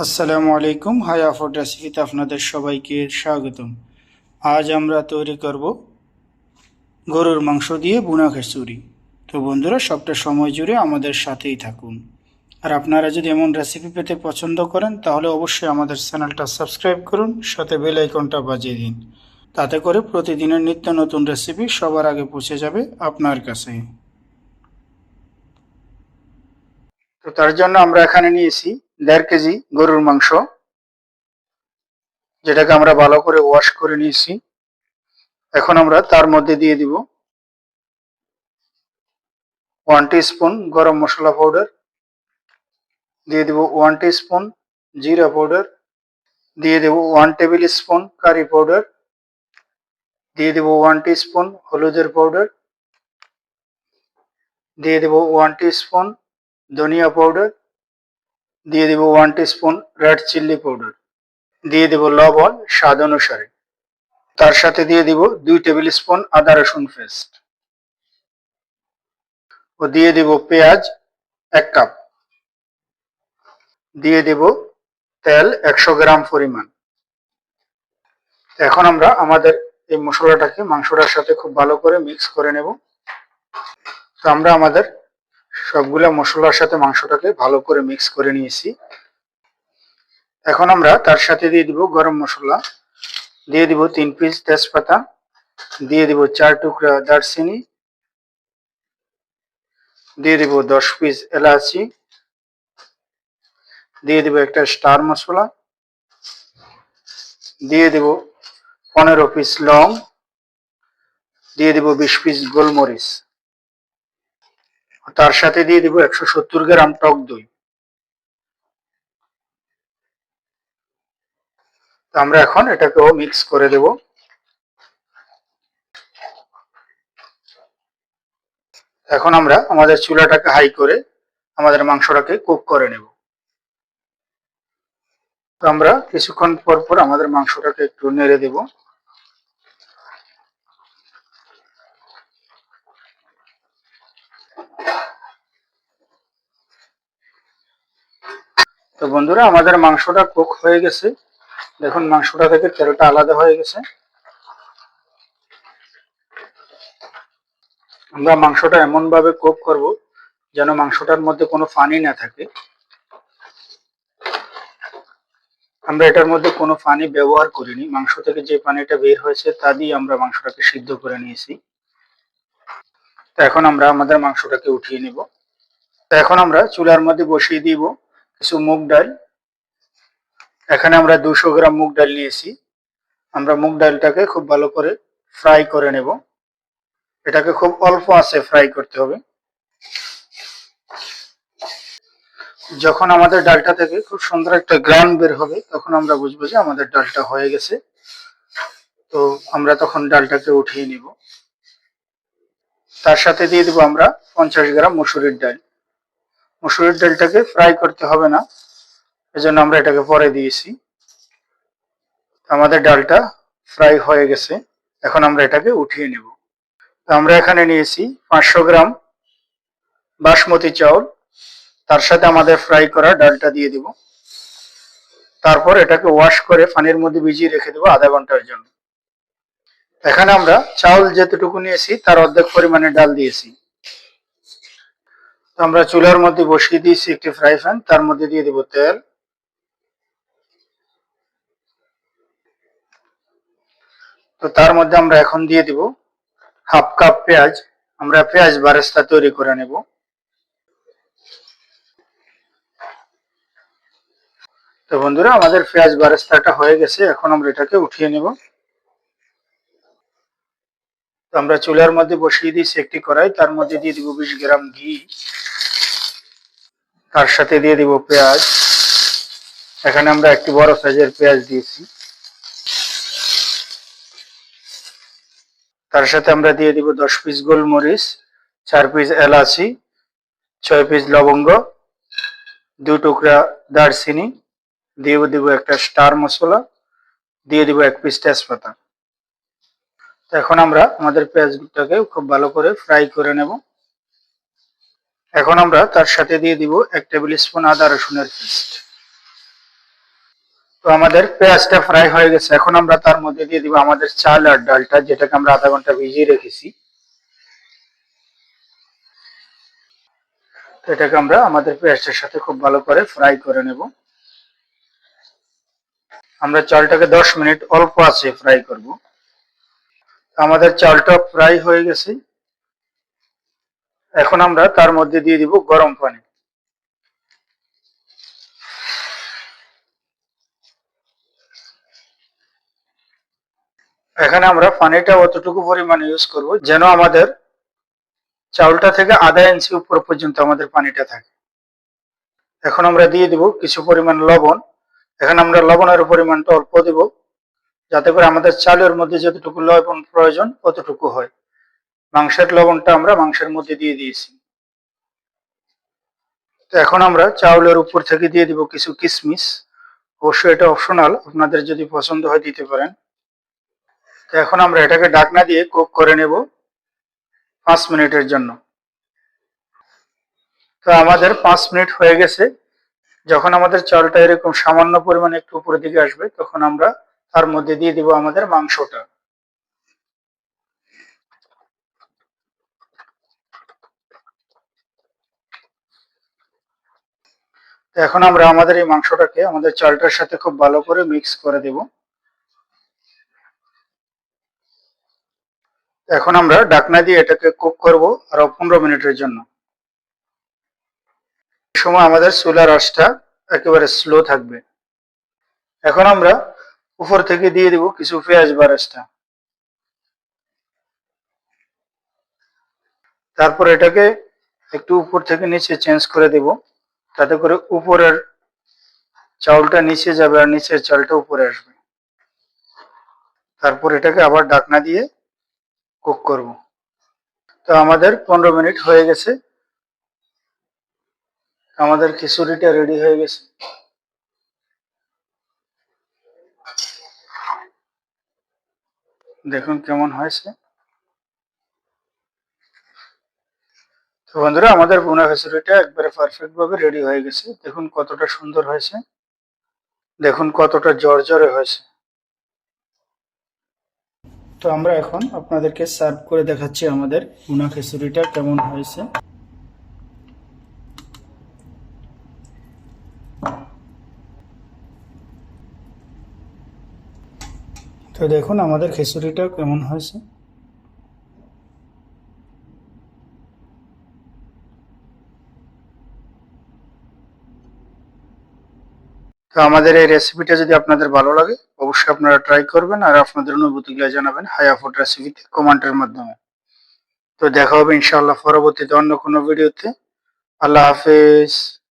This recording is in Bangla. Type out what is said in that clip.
আসসালামু আলাইকুম। হাই আফোর্ড রেসিপিতে আপনাদের সবাইকে স্বাগতম। আজ আমরা তৈরি করব গরুর মাংস দিয়ে বুনা খিচুড়ি। তো বন্ধুরা, সবটা সময় জুড়ে আমাদের সাথেই থাকুন। আর আপনারা যদি এমন রেসিপি পেতে পছন্দ করেন তাহলে অবশ্যই আমাদের চ্যানেলটা সাবস্ক্রাইব করুন, সাথে বেল আইকনটা বাজিয়ে দিন। তাতে করে প্রতিদিনের নিত্য নতুন রেসিপি সবার আগে পৌঁছে যাবে আপনার কাছে। তো তার জন্য আমরা এখানে নিয়েছি 1.5 কেজি গরুর মাংস, যেটাকে আমরা ভালো করে ওয়াশ করে নিয়েছি। এখন আমরা তার মধ্যে দিয়ে দিব 1 টিস্পুন গরম মশলা পাউডার, দিয়ে দিব 1 টিস্পুন জিরা পাউডার, দিয়ে দেব 1 টেবিল স্পুন কারি পাউডার, দিয়ে দেব 1 টিস্পুন হলুদের পাউডার, দিয়ে দেব 1 টিস্পুন ধনিয়া পাউডার, দিয়ে দেব 1 টিস্পুন রেড চিলি পাউডার, দিয়ে দেব লবণ স্বাদ অনুসারে। তার সাথে দিয়ে দিব 2 টেবিল স্পুন আদা রসুন পেস্ট ও দিয়ে দেব পেঁয়াজ 1 কাপ, দিয়ে দেব তেল 100 গ্রাম পরিমাণ। এখন আমরা আমাদের এই মশলাটাকে মাংসটার সাথে খুব ভালো করে মিক্স করে নেব। তো আমরা আমাদের সবগুলা মশলার সাথে মাংসটাকে ভালো করে মিক্স করে নিয়েছি। এখন আমরা তার সাথে দিয়ে দিব গরম মশলা, দিয়ে দিব 3 পিস তেজপাতা, দিয়ে দিব 4 টুকরা দারচিনি, দিয়ে দিব 10 পিস এলাচি, দিয়ে দিব একটা স্টার মশলা, দিয়ে দিব 15 পিস লং, দিয়ে দিব 20 পিস গোলমরিচ। তার সাথে দিয়ে দিব 170 গ্রাম টক দই। তো আমরা এখন এটাকেও মিক্স করে দেব। এখন আমরা আমাদের চুলাটাকে হাই করে আমাদের মাংসটাকে কুক করে নেব। তো আমরা কিছুক্ষণ পর পর আমাদের মাংসটাকে একটু নেড়ে দেব। তো বন্ধুরা, আমাদের মাংসটা কুক হয়ে গেছে। দেখুন, মাংসটা থেকে তেলটা আলাদা হয়ে গেছে। আমরা মাংসটা এমন ভাবে কুক করব যেন মাংসটার মধ্যে কোনো পানি না থাকে। আমরা এটার মধ্যে কোনো পানি ব্যবহার করিনি, মাংস থেকে যে পানিটা বের হয়েছে তা দিয়ে আমরা মাংসটাকে সিদ্ধ করে নিয়েছি। তো এখন আমরা আমাদের মাংসটাকে উঠিয়ে নিব। তো এখন আমরা চুলার মধ্যে বসিয়ে দিব কিছু মুগ ডাল। এখানে আমরা 200 গ্রাম মুগ ডাল নিয়েছি। আমরা মুগ ডালটাকে খুব ভালো করে ফ্রাই করে নেব। এটাকে খুব অল্প আঁচে ফ্রাই করতে হবে। যখন আমাদের ডালটা থেকে খুব সুন্দর একটা গ্রান বের হবে তখন আমরা বুঝবো যে আমাদের ডালটা হয়ে গেছে। তো আমরা তখন ডালটাকে উঠিয়ে নিব। তার সাথে দিয়ে দিব আমরা 50 গ্রাম মসুরির ডাল। মসুরির ডালটাকে ফ্রাই করতে হবে না, এজন্য আমরা এটাকে পরে দিয়েছি। আমাদের ডালটা ফ্রাই হয়ে গেছে। এখন আমরা এটাকে উঠিয়ে নেব। আমরা এখানে নিয়েছি 500 গ্রাম বাসমতি চাউল। তার সাথে আমাদের ফ্রাই করা ডালটা দিয়ে দিব। তারপর এটাকে ওয়াশ করে পানির মধ্যে ভিজিয়ে রেখে দেবো আধা ঘন্টার জন্য। এখানে আমরা চাউল যেতটুকু নিয়েছি তার অর্ধেক পরিমাণে ডাল দিয়েছি। তো আমরা চুলার মধ্যে বসিয়ে দিয়েছি একটি ফ্রাই প্যান, তার মধ্যে দিয়ে দেব তেল। তো তার মধ্যে আমরা এখন দিয়ে দিব হাফ কাপ পেঁয়াজ। আমরা পেঁয়াজ বেরেস্তা তৈরি করে নেব। তো বন্ধুরা, আমাদের পেঁয়াজ বেরেস্তাটা হয়ে গেছে। এখন আমরা এটাকে উঠিয়ে নেব। তো আমরা চুলার মধ্যে বসিয়ে দিয়েছি একটি কড়াই, তার মধ্যে দিয়ে দিব 20 গ্রাম ঘি। তার সাথে দিয়ে দিব পেঁয়াজ। এখানে আমরা একটি বড় সাইজের পেঁয়াজ দিয়েছি। তার সাথে আমরা দিয়ে দিব 10 পিস গোলমরিচ, 4 পিস এলাচি, 6 পিস লবঙ্গ, 2 টুকরা দারচিনি, দিয়ে দিব একটা স্টার মশলা, দিয়ে দিব 1 পিস তেজপাতা। তো এখন আমরা আমাদের পেঁয়াজটাকে খুব ভালো করে ফ্রাই করে নেব। এখন আমরা তার সাথে দিয়ে দিব 1 টেবিল স্পুন আদা রসুনের পেস্ট। তো আমাদের পেঁয়াজটা ফ্রাই হয়ে গেছে, এখন আমরা তার মধ্যে দিয়ে দিব আমাদের চাল আর ডালটা, যেটাকে আমরা আধা ঘন্টা ভিজিয়ে রেখেছি। তো এটাকে আমরা আমাদের পেঁয়াজটার সাথে খুব ভালো করে ফ্রাই করে নেব। আমরা চালটাকে 10 মিনিট অল্প আঁচে ফ্রাই করব। আমাদের চালটা ফ্রাই হয়ে গেছে, এখন আমরা তার মধ্যে দিয়ে দিব গরম পানি। এখানে আমরা পানিটা অতটুকু পরিমাণে ইউজ করব যেন আমাদের চাউলটা থেকে আধা ইঞ্চি উপর পর্যন্ত আমাদের পানিটা থাকে। এখন আমরা দিয়ে দিব কিছু পরিমাণ লবণ। এখানে আমরা লবণের পরিমাণটা অল্প দেব, যাতে করে আমাদের চালের মধ্যে যতটুকু লবণ প্রয়োজন ততটুকু হয়। মাংসের লবণটা আমরা মাংসের মধ্যে দিয়ে দিয়েছি। তো এখন আমরা চাউলের উপর থেকে দিয়ে দিব কিছু কিশমিশ। অবশ্যই এটা অপশনাল, আপনাদের যদি পছন্দ হয় দিতে পারেন। তো এখন আমরা এটাকে ঢাকনা দিয়ে কুক করে নেব 5 মিনিটের জন্য। তো আমাদের 5 মিনিট হয়ে গেছে। যখন আমাদের চালটা এরকম সামান্য পরিমাণে একটু উপরের দিকে আসবে, তখন আমরা তার মধ্যে দিয়ে দিব আমাদের মাংসটা। তো এখন আমরা আমাদের এই মাংসটাকে আমাদের চালটার সাথে খুব ভালো করে মিক্স করে দেব। এখন আমরা ঢাকনা দিয়ে এটাকে কুক করব আরো 15 মিনিটের জন্য। এই সময় আমাদের চুলার আঁচটা একেবারে স্লো থাকবে। এখন আমরা উপর থেকে দিয়ে দিব কিছু পেঁয়াজ বেরেস্তা। তারপর এটাকে একটু উপর থেকে নিচে চেঞ্জ করে দেব, তাতে করে উপরের চাউলটা নিচে যাবে আর নিচের চালটা উপরে আসবে। তারপর এটাকে আবার ঢাকনা দিয়ে কুক করব। তো আমাদের 15 মিনিট হয়ে গেছে, আমাদের খিচুড়িটা রেডি হয়ে গেছে। দেখুন কেমন হয়েছে। তো বন্ধুরা, আমাদের ভুনা খিচুড়িটা একবারে পারফেক্ট ভাবে রেডি হয়ে গেছে। দেখুন কতটা সুন্দর হয়েছে, দেখুন কতটা জর্জরে হয়েছে। তো আমরা এখন আপনাদেরকে সার্ভ করে দেখাচ্ছি আমাদের ভুনা খিচুড়িটা কেমন হয়েছে। তো দেখুন আমাদের খিচুড়িটা কেমন হয়েছে। তো আমাদের এই রেসিপিটা যদি আপনাদের ভালো লাগে, অবশ্যই আপনারা ট্রাই করবেন আর আপনাদের অনুভূতিগুলো জানাবেন হায়া ফুড রেসিপিতে কমেন্টের মাধ্যমে। তো দেখা হবে ইনশাআল্লাহ পরবর্তীতে অন্য কোনো ভিডিওতে। আল্লাহ হাফেজ।